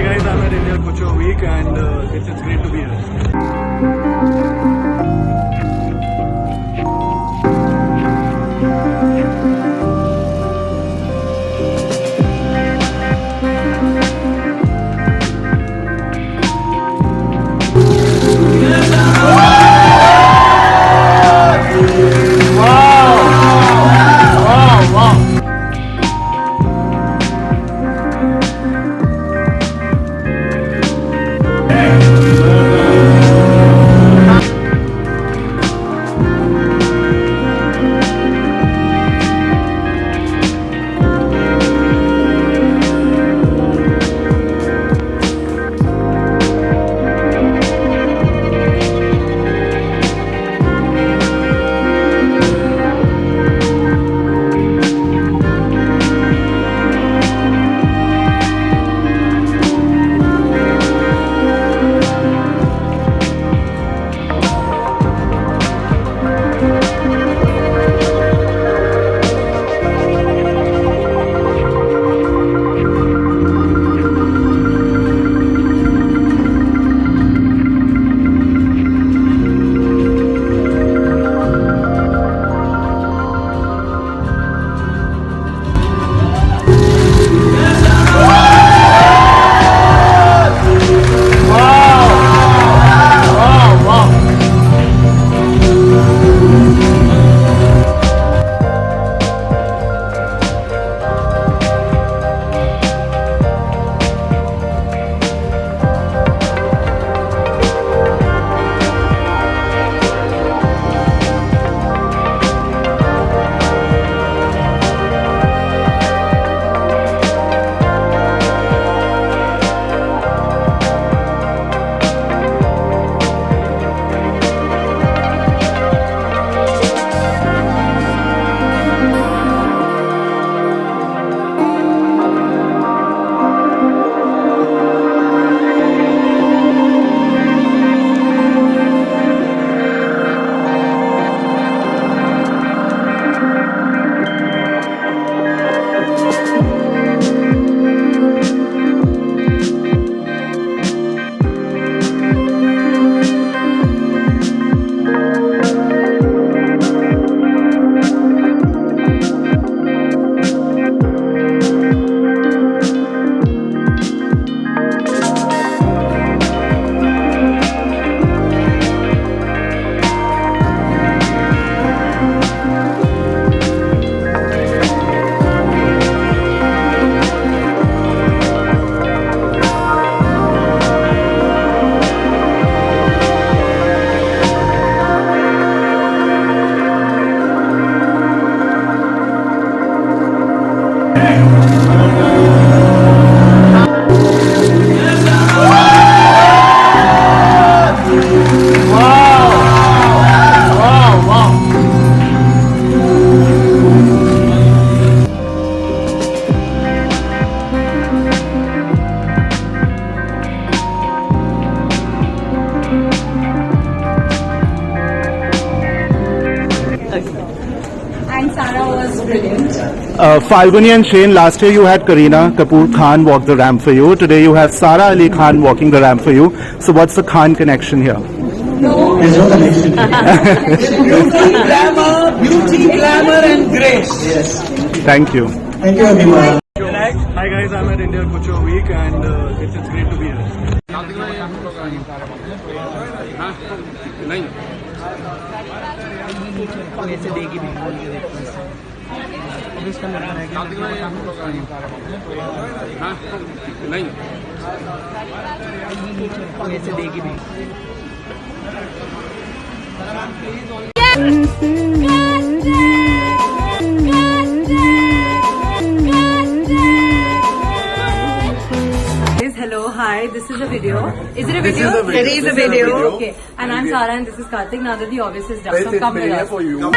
guys, I'm at India Kucho Week and it's great to be here. And Sarah was brilliant. Falguni and Shane, last year you had Kareena Kapoor Khan walk the ramp for you. Today you have Sara Ali Khan walking the ramp for you. So what's the Khan connection here? No. There's no connection. Beauty, glamour and grace. Yes. Thank you. Thank you, everyone. Hi guys, I'm at India Kucho Week and it's great to be here. ऐसे देगी भी ऐसे देगी भी Hello, hi, this is a video. Is it a video? It is a video. Okay. And I'm Sarah and this is Karthik. Now that the obvious is done, so come with us. For you.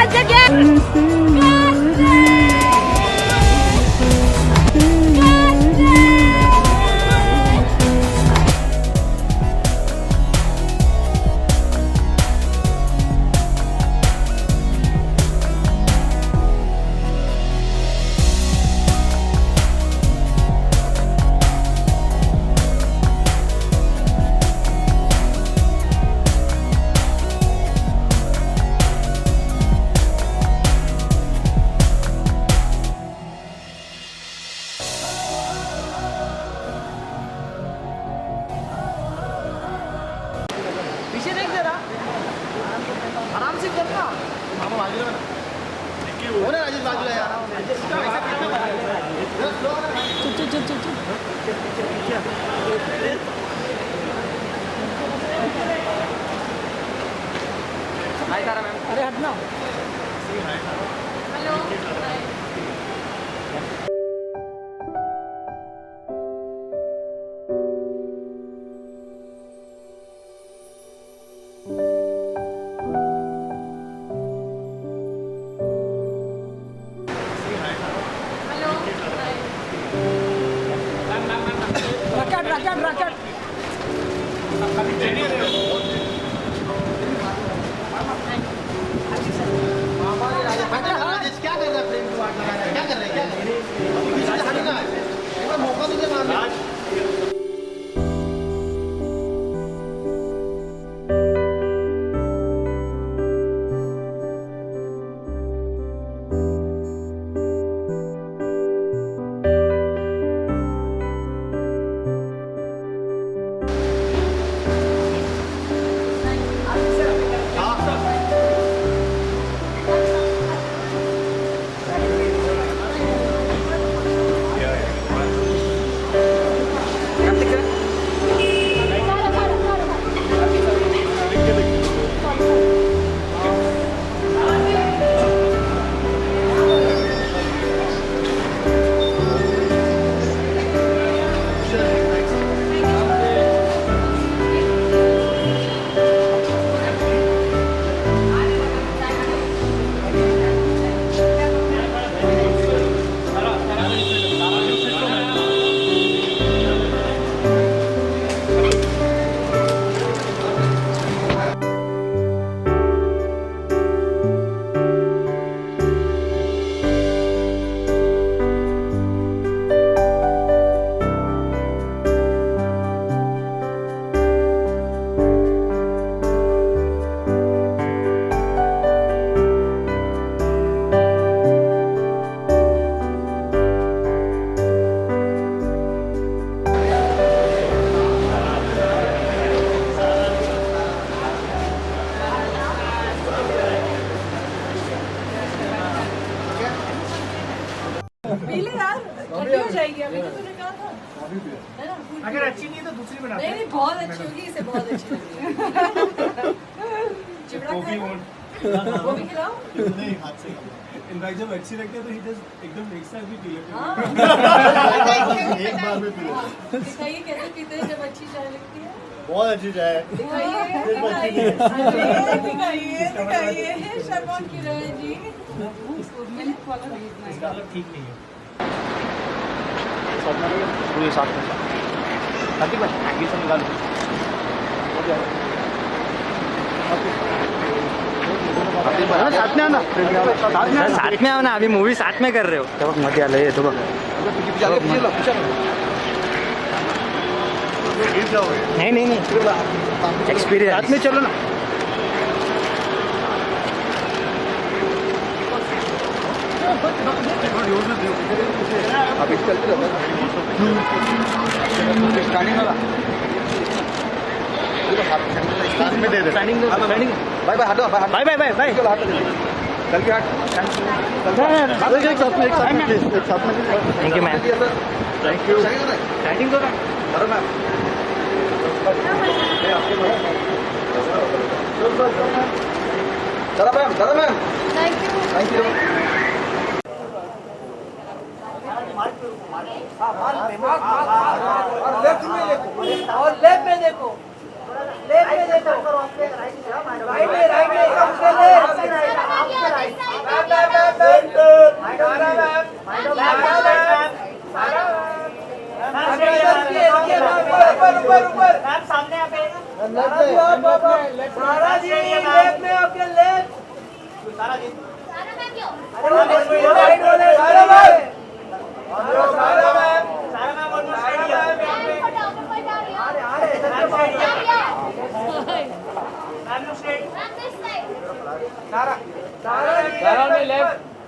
Hi Tara ma'am. अरे हटना। Hello rocket. क्या कर रहा है frame को आग लगा रहा है क्या कर रहा है क्या पीछे से हटना है एक बार मौका तुझे मारना पीले यार ठंडी हो जाएगी अभी तो तूने कहा था है ना अगर अच्छी नहीं है तो दूसरी बनाते नहीं नहीं बहुत अच्छी होगी इसे बहुत अच्छी लगी चिवड़ा खाएगा वो भी खिलाओ नहीं हाथ से इनफैक्ट जब अच्छी लगती है तो ही जस्ट एकदम एक साथ भी पी लेते हैं एक बार में पी लेते हैं दिखाइए कैसे पीते हैं जब अच्छी चाय लगती है बहुत अच्छी चाय है दिखाइए शर्मा क्यों रहे हैं जी मिल्क वाला इसका मतलब ठीक नहीं है पूरे साथ में कार्तिक भाई आगे से निकालो साथ में आना साथ में आओ ना अभी मूवी साथ में कर रहे हो तो मजा ले तो नहीं एक्सपीरियंस साथ में चलो ना आप इस चलते रहो स्टैंडिंग वाला साथ में दे दे स्टैंडिंग बाय बाय हटो बाय बाय बाय बाय चलो हटो चल के हट एक साथ में thank you ma'am thank you standing दो ना अरे मैम चलो मैम थैंक यू और लेफ्ट में देखो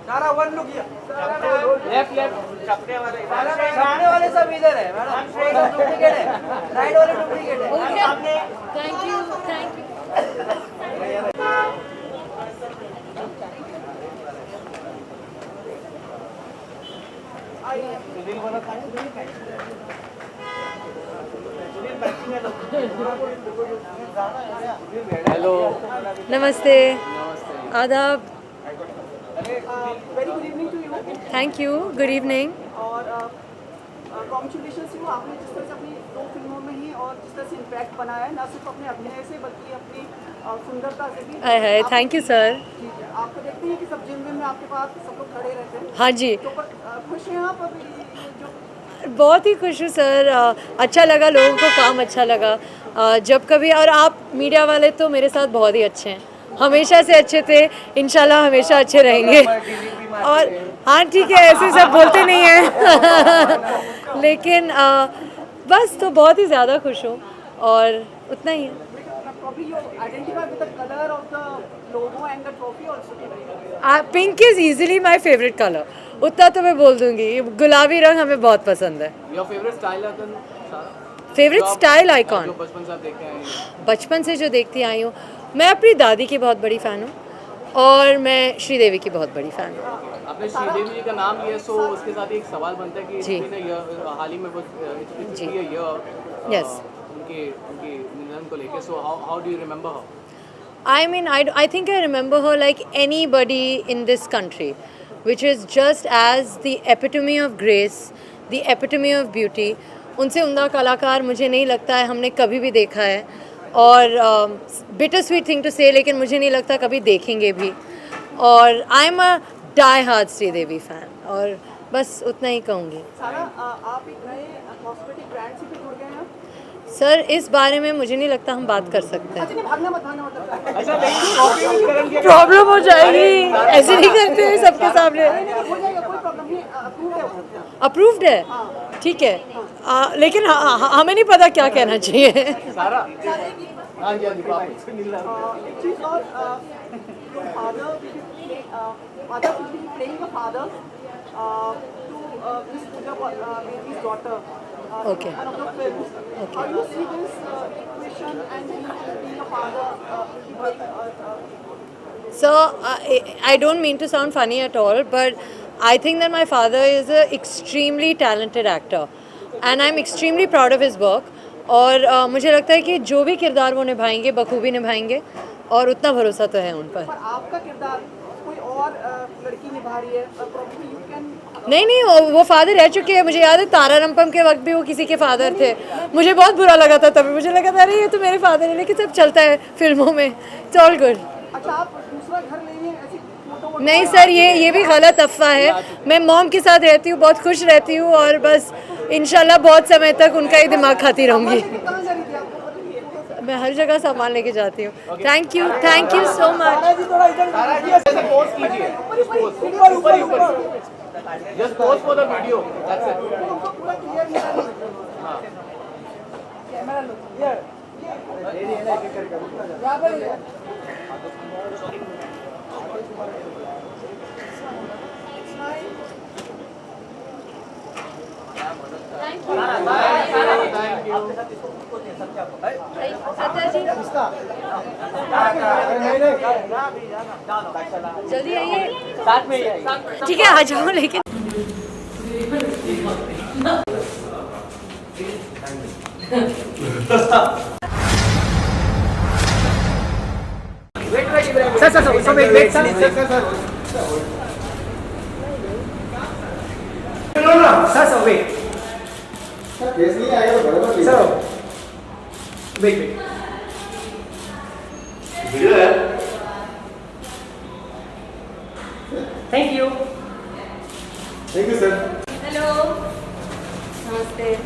सारा वन लुक लेफ्ट सामने वाले सब इधर है मैडम डुप्लीकेट है राइट वाले डुप्लीकेट है थैंक यू हेलो नमस्ते आदाब very good evening to you thank you good evening और कॉन्ग्रेचुलेशंस यू आपने जिस तरह से अपनी 2 फिल्मों में ही और जिस तरह से इम्पैक्ट बनाया है ना सिर्फ अपने अभिनय से बल्कि अपनी सुंदरता से भी हाय थैंक यू सर ठीक है आपको देखते हैं कि सब जिम में आपके पास सब लोग खड़े रहते हैं हाँ जी तो खुश हैं आप अभी जो बहुत ही खुश हूँ सर अच्छा लगा लोगों को काम अच्छा लगा जब कभी और आप मीडिया वाले तो मेरे साथ बहुत ही अच्छे हैं हमेशा से अच्छे थे इंशाल्लाह हमेशा अच्छे रहेंगे और हाँ ठीक है ऐसे सब बोलते नहीं हैं लेकिन बस तो बहुत ही ज़्यादा खुश हूँ और उतना ही है probably you identify with the color of the logo and the trophy also. Pink is easily my favourite colour उतना तो मैं बोल दूंगी गुलाबी रंग हमें बहुत पसंद है your favourite style favourite style icon बचपन से आप देखते हैं बचपन से जो देखती आई हूँ मैं अपनी दादी की बहुत बड़ी फ़ैन हूँ और मैं श्रीदेवी की बहुत बड़ी फ़ैन हूँ आपने श्रीदेवी जी का नाम लिया सो उसके साथ ही एक सवाल बनता है कि जी। हाल ही में वो जी। यस उनके निधन को लेके so how do you remember her I mean, I think I remember her like anybody in this country, which is just as the epitome of grace, the epitome of beauty. उनसे उम्दा कलाकार मुझे नहीं लगता है हमने कभी भी देखा है और बिटर स्वीट थिंग टू से लेकिन मुझे नहीं लगता कभी देखेंगे भी और I am a die hard Sridevi fan और बस उतना ही कहूँगी सारा आप एक नए कॉस्मेटिक ब्रांड से भी जुड़ गए हैं सर इस बारे में मुझे नहीं लगता हम बात कर सकते हैं अच्छा नहीं भागना मतलब अच्छा नहीं प्रॉब्लम हो जाएगी ऐसे नहीं करते हैं सबके सामने हो जाएगा कोई प्रॉब्लम नहीं अप्रूव है अप्रूव्ड है ठीक है लेकिन हमें नहीं पता क्या कहना चाहिए सारा हाँ जी चीज और father will be playing a father to Miss Pooja Baby's daughter Okay. in one of the films. How do you see this equation and being a father? So I don't mean to sound funny at all, but I think that my father is an extremely talented actor, and I'm extremely proud of his work. और मुझे लगता है कि जो भी किरदार वो निभाएंगे बखूबी निभाएंगे और उतना भरोसा तो है उन पर पर आपका किरदार कोई और लड़की निभा रही है probably you can नहीं वो फादर रह चुके हैं मुझे याद है तारा रंपम के वक्त भी वो किसी के फादर थे मुझे बहुत बुरा लगा था तभी मुझे लगा था अरे ये तो मेरे फादर है लेकिन सब चलता है फिल्मों में इट्स ऑल गुड अच्छा आप दूसरा घर ले रही हैं ऐसी फोटो नहीं सर ये भी गलत अफवाह है मैं मॉम के साथ रहती हूँ बहुत खुश रहती हूँ और बस इंशाल्लाह बहुत समय तक उनका ही दिमाग खाती रहूँगी कहाँ जा रही थी आपको मैं हर जगह सामान लेके जाती हूँ thank you so much post कीजिए ऊपर just post for the video that's it पूरा क्लियर नहीं हाँ कैमरा लो ये यहाँ पर जल्दी आइए साथ में ही है ठीक है आ जाओ लेकिन sir wait sir wait thank you thank you sir hello नमस्ते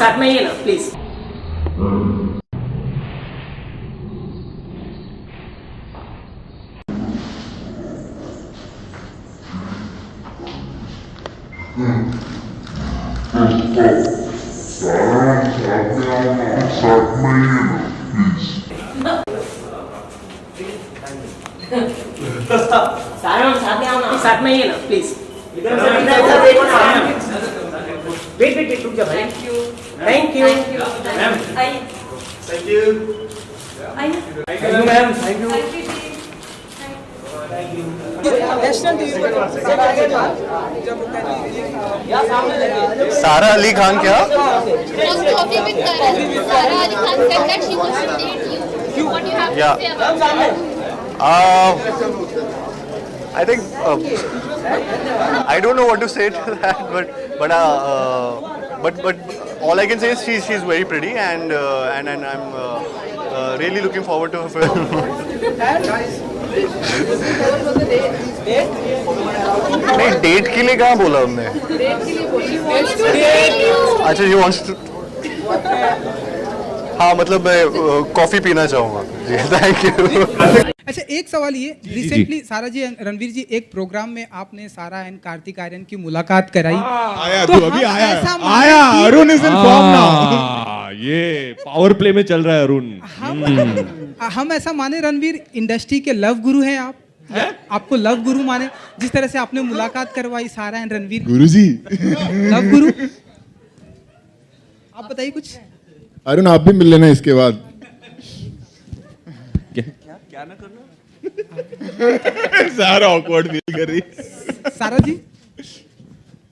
साथ में ही है ना प्लीज साथ में ही है ना प्लीज वेट वेट वेट रुक जा भाई thank you ma'am Thank you. Thank you ma'am thank you national TV पर या सामने लगे सारा अली खान क्या Coffee with Sara Ali Khan said that she wants to date you. What do you have Yeah. to say about that? I think I don't know what to say to that, but all I can say is she's very pretty and I'm really looking forward to her film. नहीं date के लिए कहाँ बोला हमने अच्छा she wants to हाँ मतलब मैं कॉफी पीना चाहूँगा जी थैंक यू अच्छा एक सवाल ये रिसेंटली सारा जी रणवीर जी एक प्रोग्राम में आपने सारा एंड कार्तिक आर्यन की मुलाकात कराई आया तो तू अभी हम आया ऐसा माने आया कि- Arun is in form now ये पावर प्ले में चल रहा है अरुण हम ऐसा माने रणवीर इंडस्ट्री के लव गुरु हैं आप आपको लव गुरु माने जिस तरह से आपने मुलाकात करवाई सारा एंड रणवीर गुरुजी लव गुरु आप बताइए कुछ अरुण आप भी मिल लेना इसके बाद सारा ऑकवर्ड फील कर रही सारा जी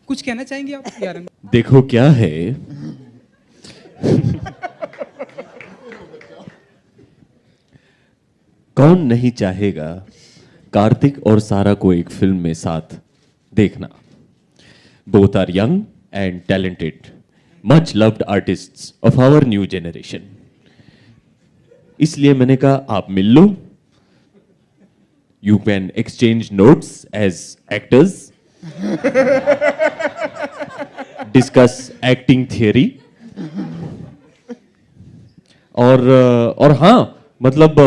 कुछ कहना चाहेंगे आप यार देखो क्या है कौन नहीं चाहेगा कार्तिक और सारा को एक फिल्म में साथ देखना both are young and talented much loved artists of our new generation इसलिए मैंने कहा आप मिल लो you can exchange notes as actors discuss acting theory और हाँ मतलब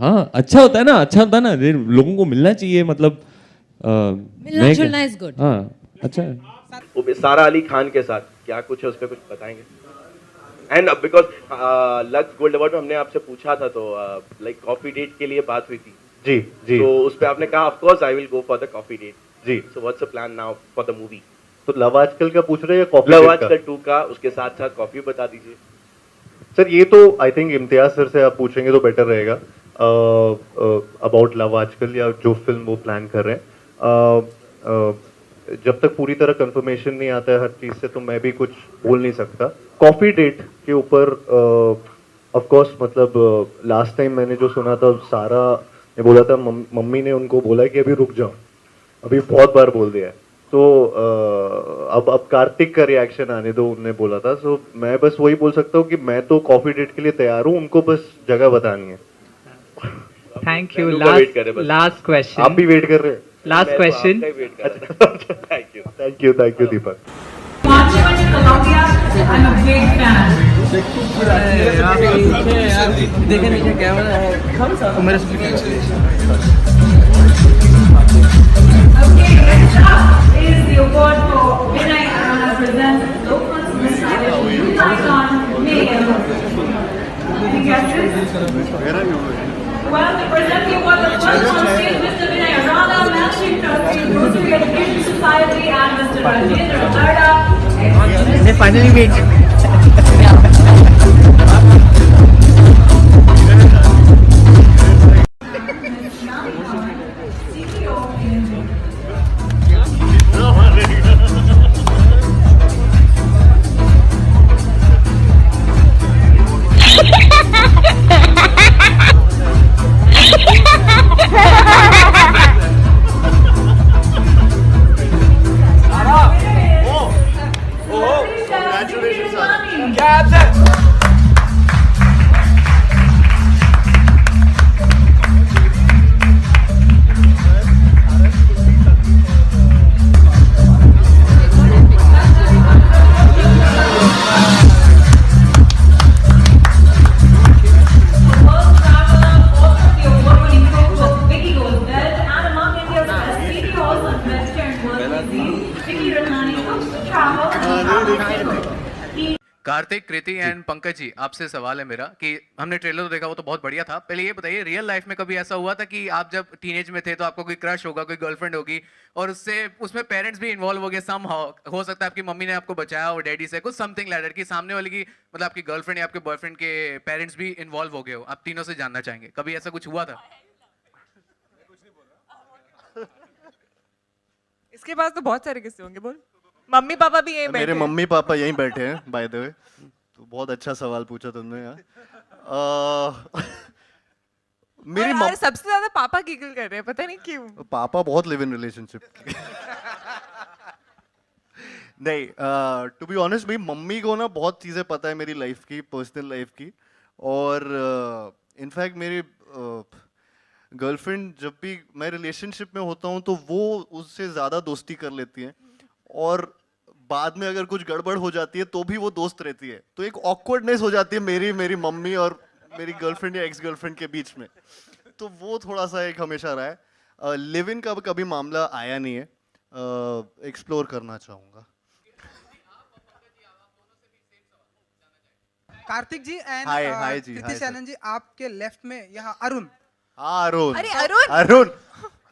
हाँ अच्छा होता है ना लोगों को मिलना चाहिए मतलब मिलना जुलना is good. हाँ अच्छा है सारा अली खान के साथ क्या कुछ है उस पर कुछ बताएंगे and because lux gold award में हमने आपसे पूछा था तो लाइक कॉफी डेट के लिए बात हुई थी जी जी तो उस पे आपने कहा of course I will go for the coffee date जी so what's the plan now for the movie तो लव आजकल का पूछ रहे हैं या कॉफी लव डेट आजकल 2 का उसके साथ साथ कॉफी बता दीजिए सर ये तो आई थिंक इम्तियाज सर से आप पूछेंगे तो बेटर रहेगा अबाउट लव आजकल या जो फिल्म वो प्लान कर रहे हैं जब तक पूरी तरह कंफर्मेशन नहीं आता है हर चीज़ से तो मैं भी कुछ बोल नहीं सकता कॉफी डेट के ऊपर ऑफ कोर्स मतलब लास्ट टाइम मैंने जो सुना था सारा ने बोला था मम्मी ने उनको बोला कि अभी रुक जाओ अभी बहुत बार बोल दिया है तो अब कार्तिक का रिएक्शन आने दो उन्होंने बोला था सो मैं बस वही बोल सकता हूँ कि मैं तो कॉफी डेट के लिए तैयार हूँ उनको बस जगह बतानी है थैंक यू लास्ट क्वेश्चन आप भी वेट कर रहे हैं last question thank you thank you Deepak देखे नीचे कैमरा है मेरे Well, to present the award, the first on stage, Mr. Vinay Rana, Managing Trustee, Grocery Education Society, and Mr. Rajendra Arda. They finally meet. Kartik, Kriti and Pankaj ji, आपसे सवाल है मेरा कि हमने ट्रेलर तो देखा, वो तो बहुत बढ़िया था। पहले ये बताइए, रियल लाइफ में कभी ऐसा हुआ था कि आप जब टीनेज में थे तो आपको कोई क्रश होगा, कोई गर्लफ्रेंड होगी और उसमें पेरेंट्स भी इन्वॉल्व हो गए सम हो सकता है आपकी मम्मी ने आपको बचाया और डैडी से कुछ समथिंग लाइक कि सामने वाले की मतलब आपकी गर्लफ्रेंड या आपके बॉयफ्रेंड के पेरेंट्स भी इन्वॉल्व हो गए हो, आप तीनों से जानना चाहेंगे कभी ऐसा कुछ हुआ था? इसके पास तो बहुत सारे किस्से होंगे, बोल। मम्मी पापा भी यहीं बैठे मेरे हैं। मम्मी पापा यहीं बैठे हैं बाय द वे। तो बहुत अच्छा सवाल पूछा तुमने यार। मेरी और यार सबसे ज्यादा पापा गिगल कर रहे हैं, पता नहीं क्यों। पापा बहुत लिव इन रिलेशनशिप। नहीं, टू बी ऑनेस्ट मेरी मम्मी को ना बहुत चीज़ें पता है मेरी लाइफ की, पर्सनल लाइफ की। और इनफैक्ट मेरी गर्लफ्रेंड जब भी मैं रिलेशनशिप में होता हूँ तो वो उससे ज़्यादा दोस्ती कर लेती है और बाद में अगर कुछ गड़बड़ हो जाती है तो भी वो दोस्त रहती है। तो एक ऑकवर्डनेस हो जाती है मेरी मम्मी और मेरी गर्लफ्रेंड या एक्स गर्लफ्रेंड के बीच में। तो वो थोड़ा सा एक हमेशा रहा है। लिव इन का कभी मामला आया नहीं है, एक्सप्लोर करना चाहूँगा। कार्तिक जी एंड हाय जी, कृति सैनन जी, आपके लेफ्ट में यहाँ अरुण। अरुण। अरे अरुण। अरुण।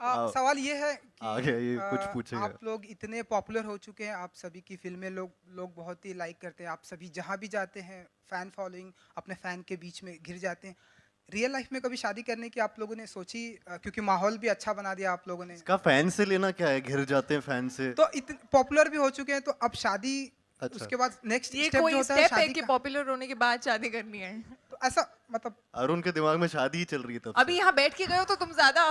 सवाल ये है आगे ये कुछ कि पूछेगा। आप लोग इतने पॉपुलर हो चुके हैं, आप सभी की फिल्में लोग बहुत ही लाइक करते हैं, आप सभी जहाँ भी जाते हैं फैन फॉलोइंग अपने फैन के बीच में घिर जाते हैं। रियल लाइफ में कभी शादी करने की आप लोगों ने सोची? क्योंकि माहौल भी अच्छा बना दिया आप लोगों ने। इसका फैन से लेना क्या है, घिर जाते हैं फैन से। तो इतने पॉपुलर भी हो चुके हैं, तो अब शादी अच्छा। उसके बाद नेक्स्ट ये स्टेप कोई जो होता है स्टेप है शादी कि का। पॉपुलर होने के बाद शादी करनी है? तो ऐसा मतलब अरुण के दिमाग में शादी ही चल रही है तब अभी यहाँ बैठ के गए हो तो तुम ज्यादा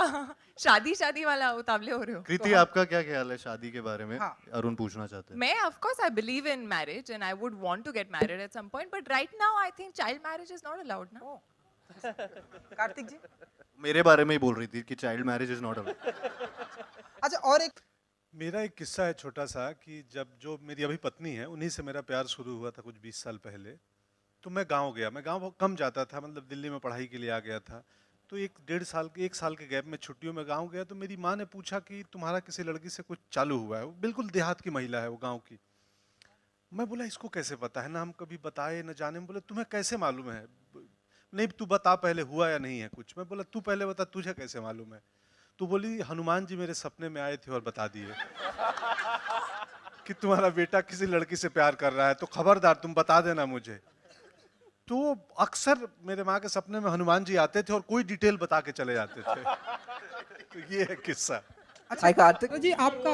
शादी वाला उतावले हो रहे हो। कृति आपका क्या ख्याल है शादी के बारे में? अरुण पूछना चाहते हैं। मैं of course I believe in marriage and I would want to get married at some point, but right now I think child marriage is not allowed ना। कार्तिक जी मेरे बारे में ही बोल रही थी कि child marriage is not allowed. अच्छा, और एक मेरा एक किस्सा है छोटा सा कि जब जो मेरी अभी पत्नी है उन्हीं से मेरा प्यार शुरू हुआ था कुछ 20 साल पहले। तो मैं गांव गया, मैं गांव बहुत कम जाता था, मतलब दिल्ली में पढ़ाई के लिए आ गया था। तो एक साल के गैप में छुट्टियों में गांव गया तो मेरी माँ ने पूछा कि तुम्हारा किसी लड़की से कुछ चालू हुआ है। वो बिल्कुल देहात की महिला है, वो गाँव की। मैं बोला इसको कैसे पता है, ना हम कभी बताए न जाने। बोले तुम्हें कैसे मालूम है? नहीं तू बता पहले हुआ या नहीं है कुछ। मैं बोला तू पहले बता, तुझे कैसे मालूम है? तो बोली हनुमान जी मेरे सपने में आए थे और बता दिए कि तुम्हारा बेटा किसी लड़की से प्यार कर रहा है, तो खबरदार तुम बता देना मुझे। तो अक्सर मेरे माँ के सपने में हनुमान जी आते थे और कोई डिटेल बता के चले जाते थे। तो ये है किस्सा। अच्छा कार्तिक जी, आपका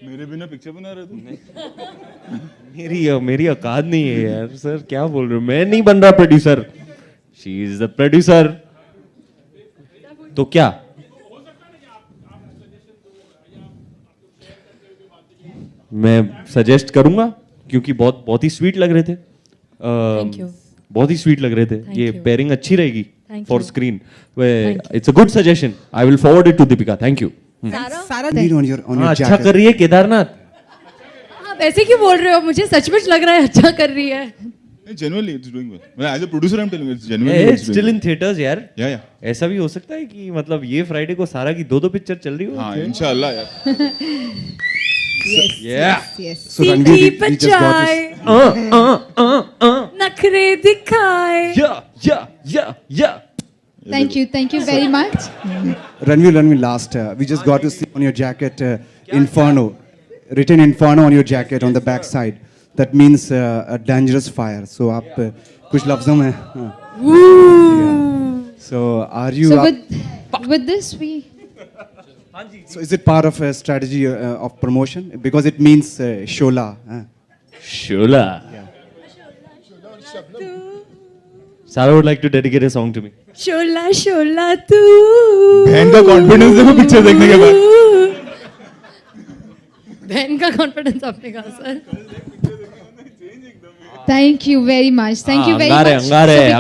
मेरे बिना पिक्चर बना रहे तुम? मेरी औकात नहीं है यार सर, क्या बोल रहे हो? मैं नहीं बन रहा producer, she is the producer. तो क्या मैं सजेस्ट करूंगा क्योंकि बहुत ही स्वीट लग रहे थे। बहुत ही स्वीट लग रहे थे। ये पेयरिंग अच्छी रहेगी for screen. It's a good suggestion, I will forward it to Deepika. Thank you. Sara अच्छा कर रही है केदारनाथ। आप ऐसे क्यों बोल रहे हो? मुझे सचमुच लग रहा है अच्छा कर रही है। Genuinely, it's doing well. As a producer, I'm telling you, it's genuinely. It's still in theaters, यार. Yeah, yeah. ऐसा भी हो सकता है कि मतलब ये फ्राइडे को सारा की 2 पिक्चर चल रही हो. हाँ, इंशाल्लाह यार. Yes. सीधी बचाए, नखरे दिखाए. Yeah. Thank you very much. Ranveer, last, we just got to see on your jacket Inferno, written Inferno on your jacket on the back side. That means a dangerous fire. So आप कुछ लफ्ज़ों में. So are you? So with this we. So is it part of a strategy of promotion? Because it means Shola. Shola. Sarah would like to dedicate a song to me. शोला शोला तू. बहन का confidence देखो picture देखने के बाद. बहन का confidence आपने कहा sir. Thank you very much. Thank you very much.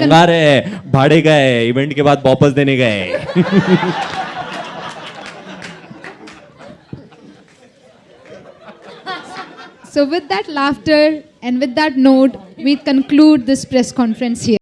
अंगारे भाड़े गए, इवेंट के बाद वापस देने गए. So with that laughter and with that note, we conclude this press conference here.